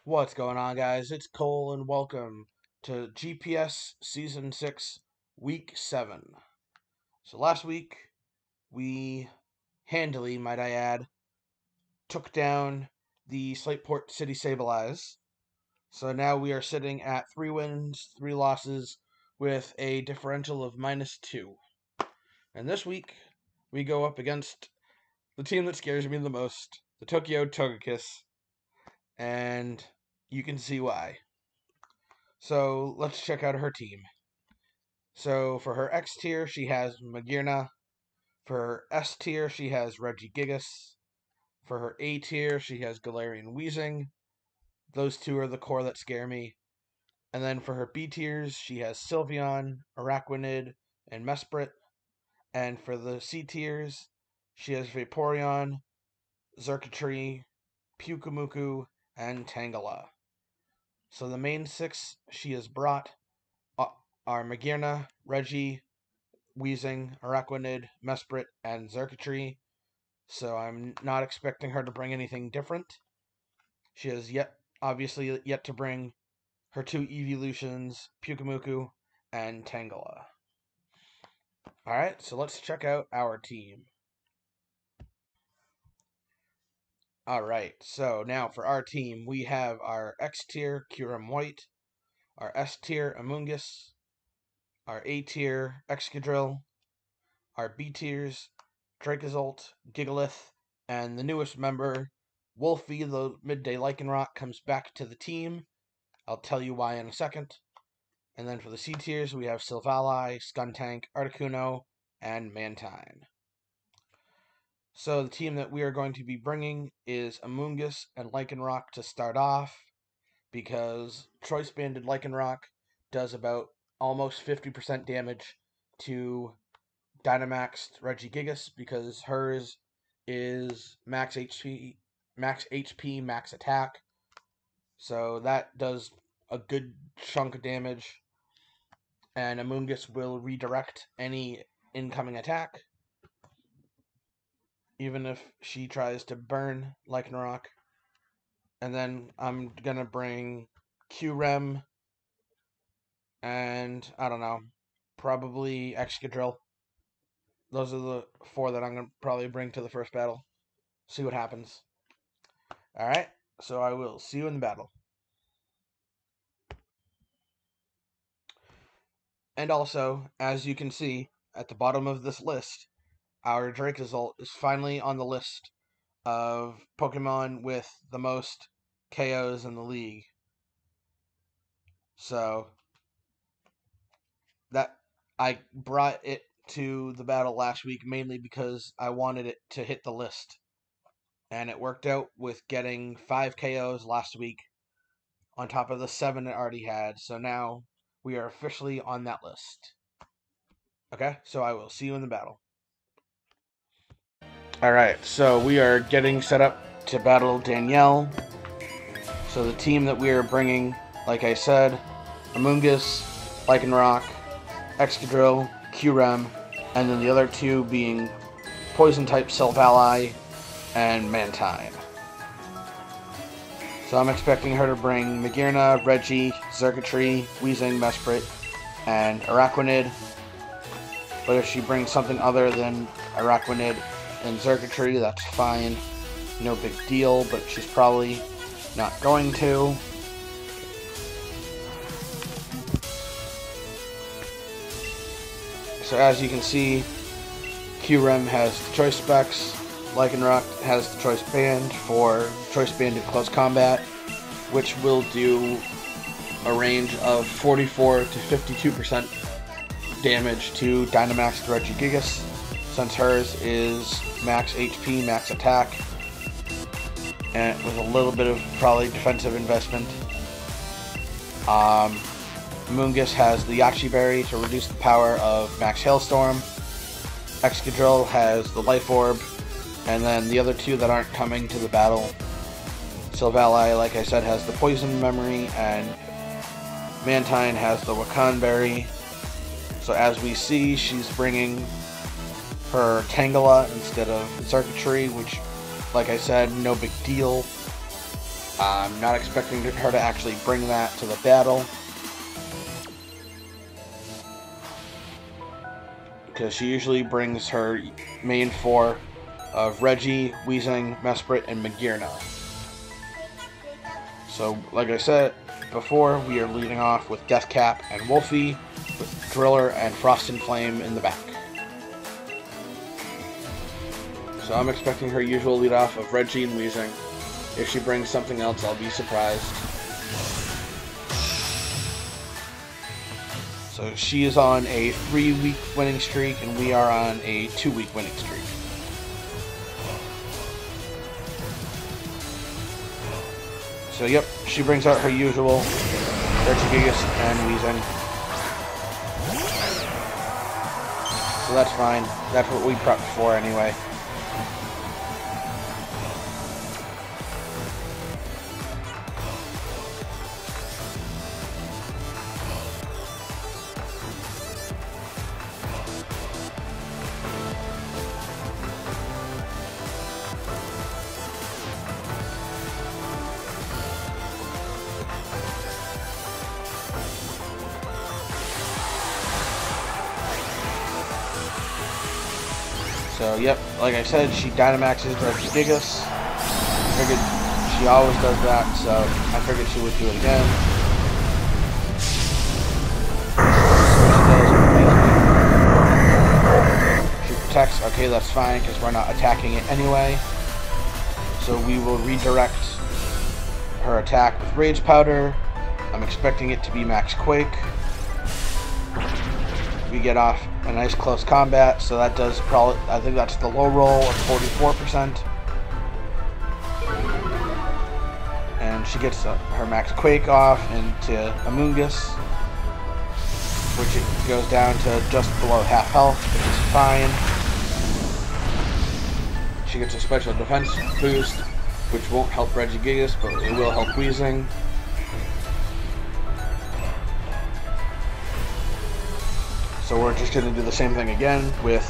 What's going on, guys? It's Cole, and welcome to GPS Season 6, Week 7. So last week, we handily, might I add, took down the Slateport City Socialites. So now we are sitting at 3 wins, 3 losses, with a differential of -2. And this week, we go up against the team that scares me the most, the Tokyo Togekiss, and you can see why. So let's check out her team. So for her X tier, she has Magearna. For her S tier, she has Regigigas. For her A tier, she has Galarian Weezing. Those two are the core that scare me. And then for her B tiers, she has Sylveon, Araquanid, and Mesprit. And for the C tiers, she has Vaporeon, Xurkitree, Pyukumuku, and Tangela. So the main 6 she has brought are Magearna, Regi, Weezing, Araquanid, Mesprit, and Xurkitree. So I'm not expecting her to bring anything different. She has obviously yet to bring her 2 evolutions, Pyukumuku and Tangela. Alright, so let's check out our team. Alright, so now for our team, we have our X tier, Kyurem White, our S tier, Amoonguss, our A tier, Excadrill, our B tiers, Dracazolt, Gigalith, and the newest member, Wolfie the Midday Lycanroc, comes back to the team. I'll tell you why in a second. And then for the C tiers, we have Silvally, Skuntank, Articuno, and Mantine. So the team that we are going to be bringing is Amoonguss and Lycanroc to start off, because Choice Banded Lycanroc does about almost 50% damage to Dynamaxed Regigigas, because hers is max HP, max attack. So that does a good chunk of damage. And Amoonguss will redirect any incoming attack, even if she tries to burn Lycanroc. And then I'm gonna bring Kyurem and, I don't know, probably Excadrill. Those are the 4 that I'm going to probably bring to the first battle. See what happens. Alright, so I will see you in the battle. And also, as you can see, at the bottom of this list, our Dracazolt is finally on the list of Pokemon with the most KOs in the league. So, that I brought it to the battle last week mainly because I wanted it to hit the list. And it worked out with getting 5 KOs last week on top of the 7 it already had. So now we are officially on that list. Okay, so I will see you in the battle. Alright, so we are getting set up to battle Danielle. So the team that we are bringing, like I said, Amoonguss, Lycanroc, Excadrill, Kyurem, and then the other 2 being Poison-type Silvally and Mantine. So I'm expecting her to bring Magearna, Regi, Xurkitree, Weezing, Mesprit, and Araquanid. But if she brings something other than Araquanid and Xurkitree, that's fine. No big deal, but she's probably not going to. So as you can see, Kyurem has the choice specs. Lycanroc has the choice band for choice banded close combat, which will do a range of 44 to 52% damage to Dynamaxed Regigigas, since hers is max HP, max attack, and with a little bit of probably defensive investment. Amoonguss has the Yachi Berry to reduce the power of Max Hailstorm. Excadrill has the Life Orb. And then the other 2 that aren't coming to the battle, Silvally, like I said, has the Poison Memory, and Mantine has the Wakan Berry. So as we see, she's bringing her Tangela instead of Xurkitree, which, like I said, no big deal. I'm not expecting her to actually bring that to the battle, because she usually brings her main four of Reggie, Weezing, Mesprit, and Magearna. So, like I said before, we are leading off with Deathcap and Wolfie, with Driller and Frost and Flame in the back. So I'm expecting her usual lead off of Reggie and Weezing. If she brings something else, I'll be surprised. So she is on a 3-week winning streak, and we are on a 2-week winning streak. So yep, she brings out her usual Regigigas and Weezing. So that's fine. That's what we prepped for anyway. So, yep, like I said, she Dynamaxes Regigigas. Figured she always does that, so I figured she would do it again. She protects. Okay, that's fine, because we're not attacking it anyway. So we will redirect her attack with Rage Powder. I'm expecting it to be Max Quake. We get off a nice close combat, so that does probably, I think that's the low roll of 44%. And she gets her Max Quake off into Amoonguss, which it goes down to just below half health, which is fine. She gets a special defense boost, which won't help Regigigas, but it will help Weezing. So we're just going to do the same thing again with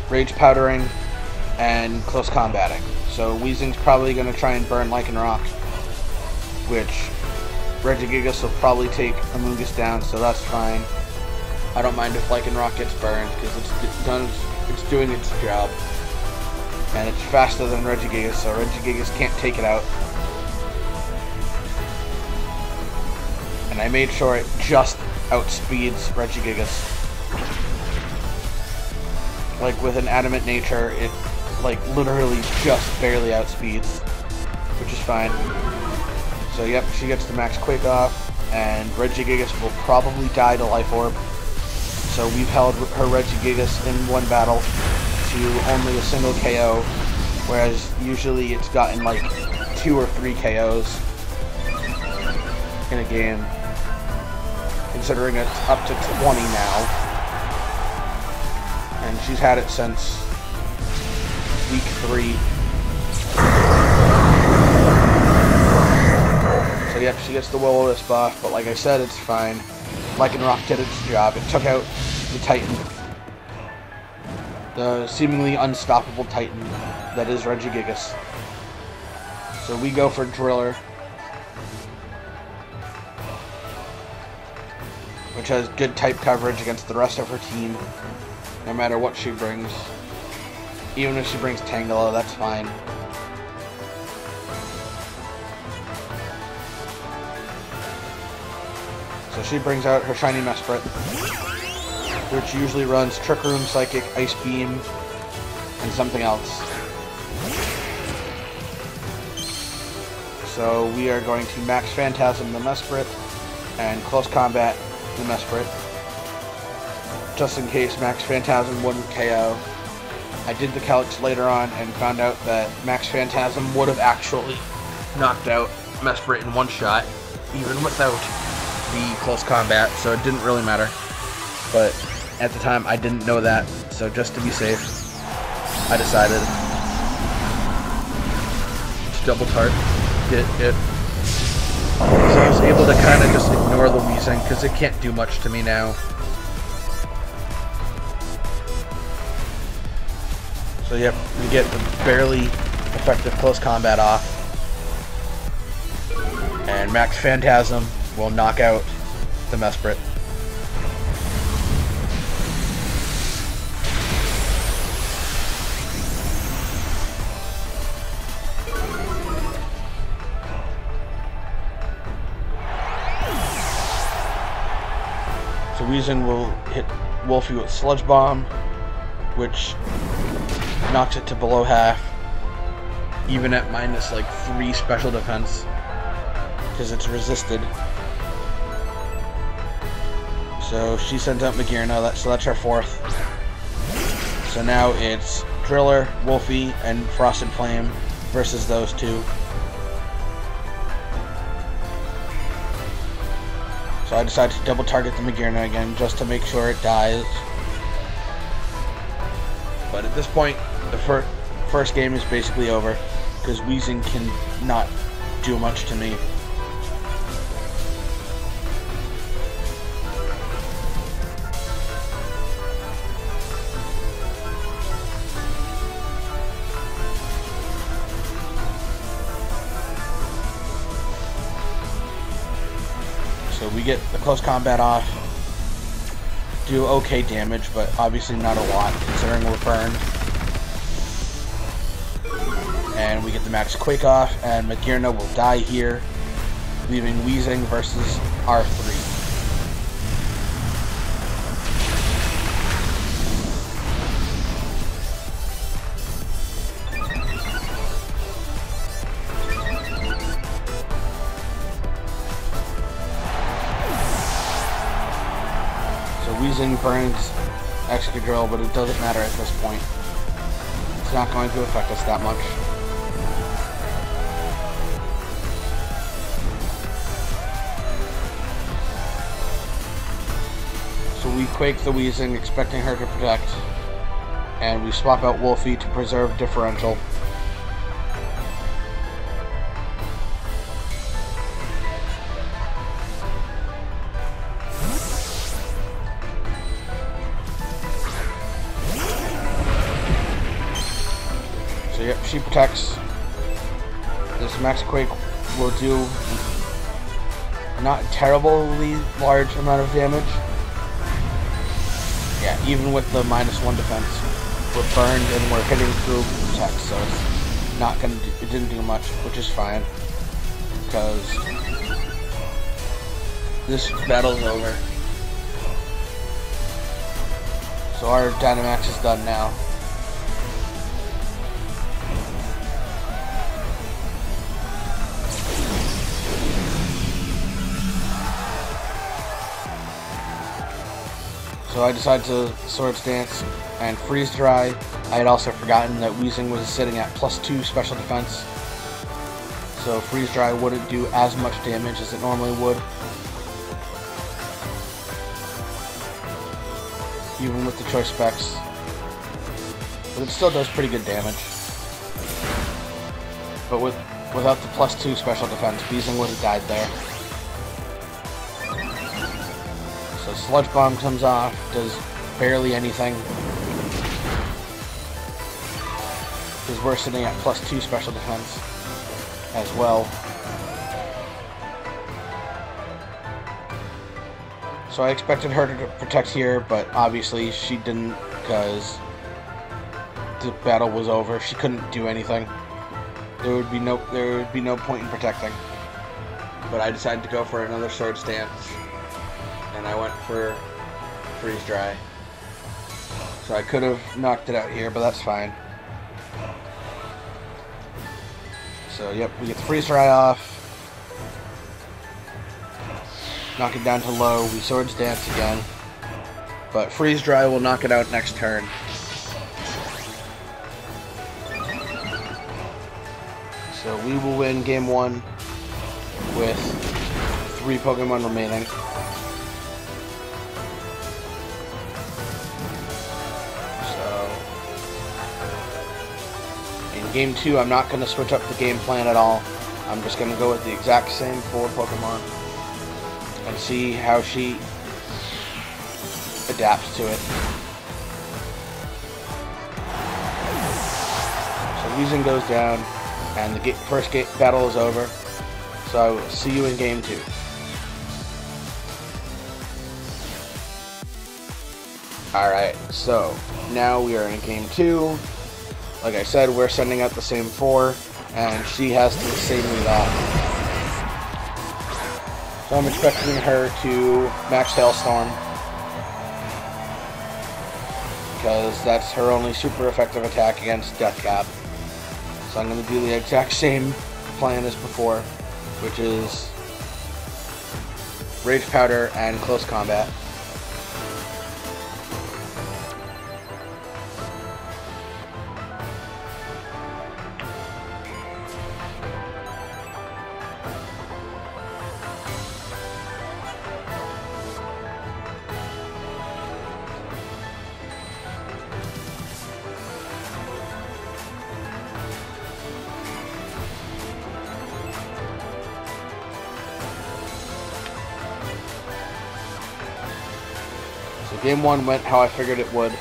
Rage Powdering and Close Combating. So Weezing's probably going to try and burn Lycanroc, which Regigigas will probably take Amoonguss down, so that's fine. I don't mind if Lycanroc gets burned, because it's doing its job. And it's faster than Regigigas, so Regigigas can't take it out. And I made sure it just outspeeds Regigigas. Like, with an adamant nature, it, like, literally just barely outspeeds, which is fine. So, yep, she gets the Max Quake off, and Regigigas will probably die to Life Orb. So we've held her Regigigas in one battle to only a single KO, whereas usually it's gotten, like, 2 or 3 KOs in a game. Considering it's up to 20 now, and she's had it since week 3. So yep, she gets the Will-O-Wisp buff, but like I said, it's fine. Lycanroc did its job. It took out the Titan, the seemingly unstoppable Titan that is Regigigas. So we go for Driller, which has good type coverage against the rest of her team, no matter what she brings. Even if she brings Tangela, that's fine. So she brings out her shiny Mesprit, which usually runs Trick Room, Psychic, Ice Beam, and something else. So we are going to Max Phantasm the Mesprit, and Close Combat the Mesprit, just in case Max Phantasm wouldn't KO. I did the calcs later on and found out that Max Phantasm would have actually knocked out Mesprit in one shot, even without the Close Combat, so it didn't really matter. But at the time, I didn't know that, so just to be safe, I decided to double target it. So I was able to kind of just ignore the Weezing, because it can't do much to me now. So yep, we get the barely effective Close Combat off. And Max Phantasm will knock out the Mesprit. So Weezing will hit Wolfie with Sludge Bomb, which knocks it to below half, even at minus like 3 special defense, because it's resisted. So she sends out Magearna, so that's our 4th. So now it's Driller, Wolfie, and Frosted Flame versus those 2. So I decided to double target the Magearna again, just to make sure it dies. But at this point, the first game is basically over, because Weezing can not do much to me. So we get the close combat off, do okay damage, but obviously not a lot considering we're burned. And we get the Max Quake off, and Magearna will die here, leaving Weezing versus R3. Weezing burns Excadrill, but it doesn't matter at this point. It's not going to affect us that much. So we Quake the Weezing, expecting her to protect, and we swap out Wolfie to preserve differential. So yep, she protects. This Max Quake will do not a terribly large amount of damage. Yeah, even with the -1 defense, we're burned and we're hitting through protect, so it's not gonna do, it didn't do much, which is fine, because this battle's over. So our Dynamax is done now. So I decided to Swords Dance and Freeze Dry. I had also forgotten that Weezing was sitting at +2 special defense. So Freeze Dry wouldn't do as much damage as it normally would, even with the choice specs. But it still does pretty good damage. But without the +2 special defense, Weezing would have died there. So Sludge Bomb comes off, does barely anything, because we're sitting at +2 special defense as well. So I expected her to protect here, but obviously she didn't, because the battle was over. She couldn't do anything. There would be no point in protecting. But I decided to go for another Swords Dance. And I went for Freeze Dry. So I could have knocked it out here, but that's fine. So yep, we get the Freeze Dry off. Knock it down to low. We Swords Dance again. But Freeze Dry will knock it out next turn. So we will win game 1 with 3 Pokemon remaining. Game 2, I'm not going to switch up the game plan at all. I'm just going to go with the exact same 4 Pokemon and see how she adapts to it. So Weezing goes down, and the first battle is over. So I will see you in game 2. Alright, so now we are in game 2. Like I said, we're sending out the same 4, and she has the same lead off. So I'm expecting her to max Hailstorm, because that's her only super effective attack against Death Cap. So I'm going to do the exact same plan as before, which is Rage Powder and Close Combat. Game 1 went how I figured it would.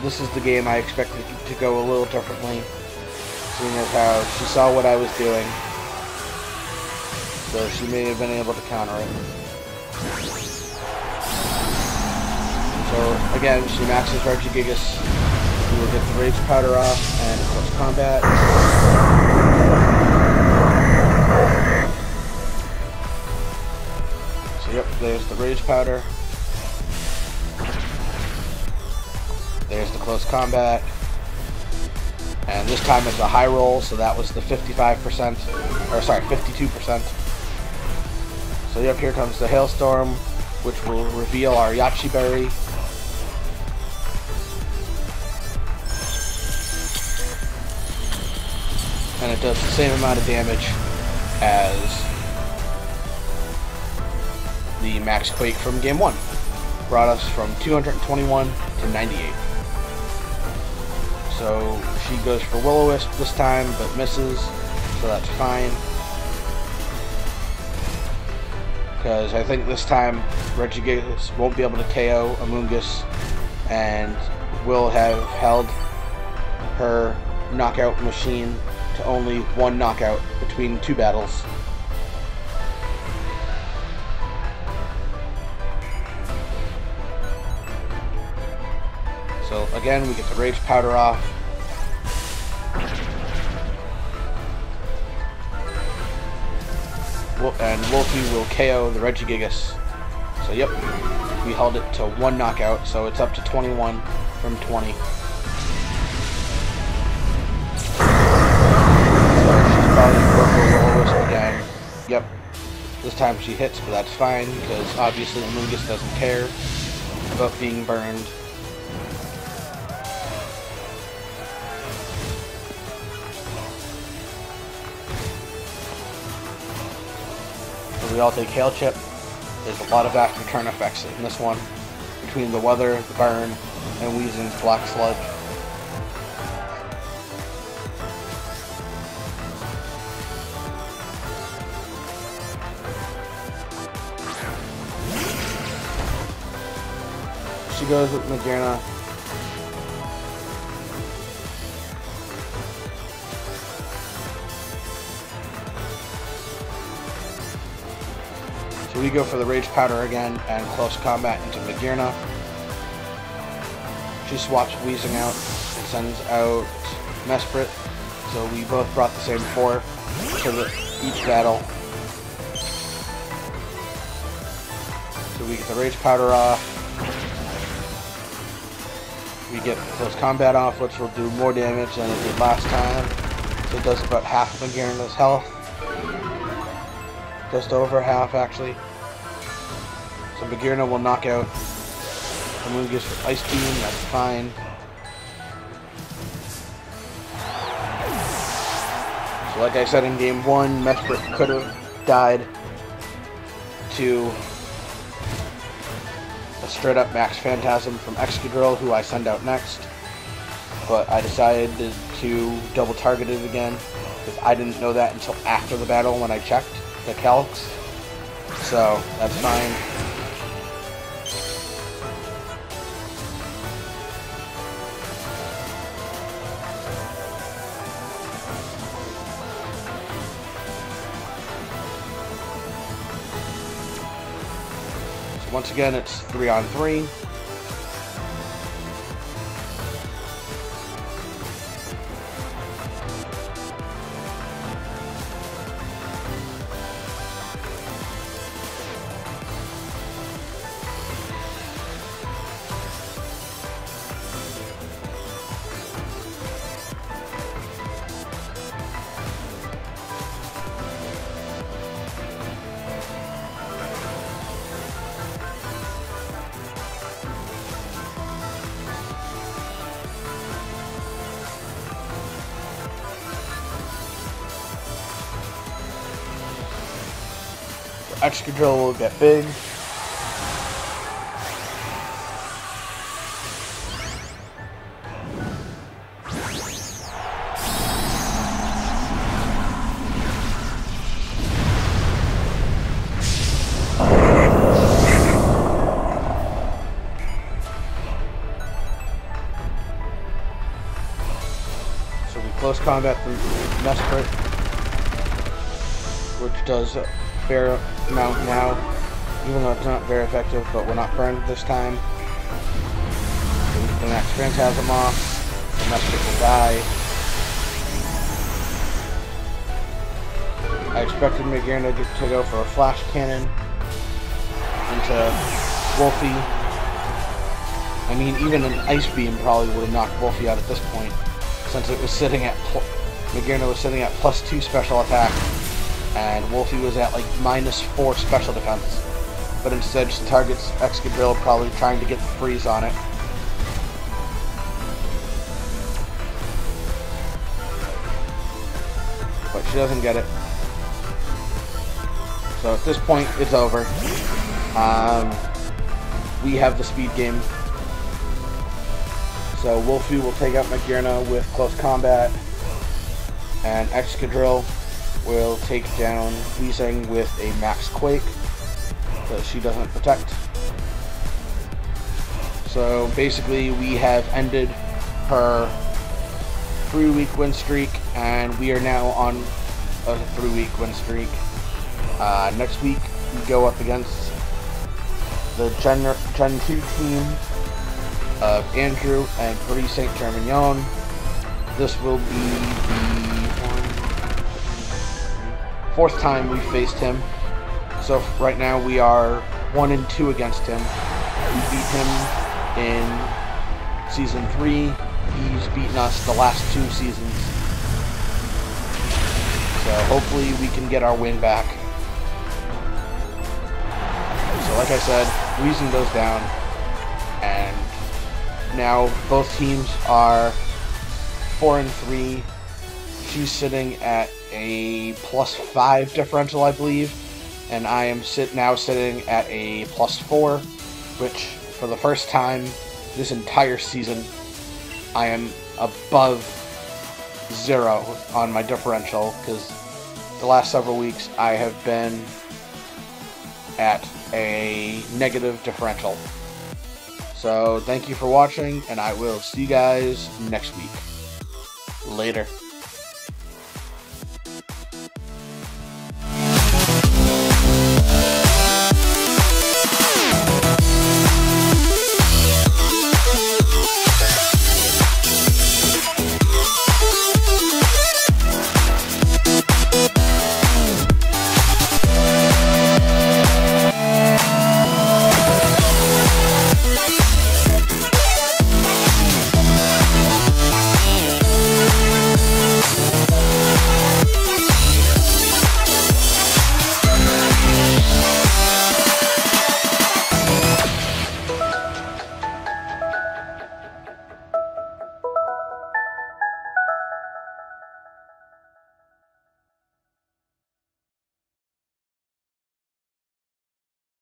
This is the game I expected to go a little differently, seeing as how she saw what I was doing, so she may have been able to counter it. So again, she maxes Regigigas. We will get the Rage Powder off and Close Combat. So yep, there's the Rage Powder. There's the Close Combat, and this time it's a high roll, so that was the 55%, or sorry, 52%. So yep, here comes the Hailstorm, which will reveal our Yachi Berry. And it does the same amount of damage as the Max Quake from Game 1. Brought us from 221 to 98. So she goes for Will-O-Wisp this time, but misses, so that's fine. Because I think this time Regigigas won't be able to KO Amoonguss, and will have held her knockout machine to only 1 knockout between 2 battles. So again, we get the Rage Powder off. And Wolfie will KO the Regigigas. So yep, we held it to 1 knockout, so it's up to 21 from 20. So she's probably going to go for Will-O-Wisp again. Yep, this time she hits, but that's fine, because obviously Amoonguss doesn't care about being burned. We all take Hail Chip. There's a lot of after turn effects in this one, between the weather, the burn, and Weezing's Black Sludge. She goes with Magearna. So we go for the Rage Powder again and Close Combat into Magearna. She swaps Weezing out and sends out Mesprit. So we both brought the same 4 to each battle. So we get the Rage Powder off. We get the Close Combat off, which will do more damage than it did last time. So it does about half of Magearna's health. Just over half, actually. So Magearna will knock out Amoonguss with Ice Beam, that's fine. So like I said in Game 1, Mesprit could have died to a straight up Max Phantasm from Excadrill, who I send out next. But I decided to double target it again, because I didn't know that until after the battle when I checked the calcs. So that's fine. Once again, it's 3-on-3. Excadrill will get big. So we close combat through Mesprit, which does a fair amount now, even though it's not very effective, but we're not burned this time. The next Phantasm off, the Mesprit will die. I expected Magearna to go for a Flash Cannon into Wolfie. I mean, even an Ice Beam probably would have knocked Wolfie out at this point, since it was sitting at Magearna was sitting at +2 special attack, and Wolfie was at like -4 special defense. But instead just targets Excadrill, probably trying to get the freeze on it. But she doesn't get it. So at this point, it's over. We have the speed game. So Wolfie will take out Magearna with close combat, and Excadrill will take down Weezing with a Max Quake, so she doesn't protect. So basically we have ended her 3-week win streak, and we are now on a 3-week win streak. Next week we go up against the Gen 2 team of Andrew and Paris Saint-Germain. This will be the 4th time we faced him. So right now we are 1-2 against him. We beat him in Season 3. He's beaten us the last 2 seasons. So hopefully we can get our win back. So like I said, Weezing goes down, and now both teams are 4-3. She's sitting at a +5 differential, I believe, and I am now sitting at a +4, which for the first time this entire season I am above 0 on my differential, because the last several weeks I have been at a negative differential. So thank you for watching, and I will see you guys next week. Later.